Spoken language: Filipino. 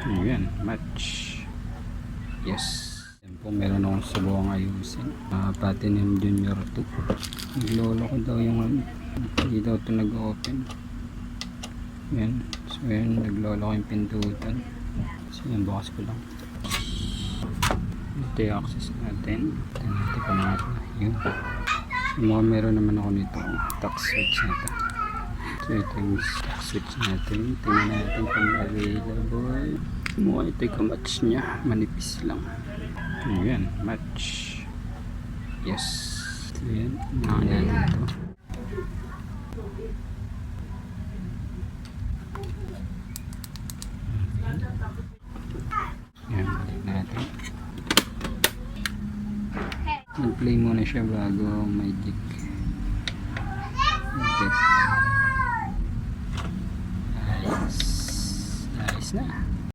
Ayan, match. Yes. Yan po, meron akong subukang ayusin. Platinum Junior 2. Naglolo ko daw yung hindi daw ito nag-open. Yan. So yan, naglolo ko yung pindutan. So yan, bukas ko lang. Ito yung access natin. Ito pa natin. Yun. Meron naman ako nito. Tax switch nito. So ito yung tax switch natin. Tingnan natin kung available. Mukha ito yung match nya. Manipis lang. Ayan, match. Yes. So yan. Tingnan natin ito. Ayan, tingnan natin. Mag-play muna siya bago may jig. Okay. Nice. Nice na.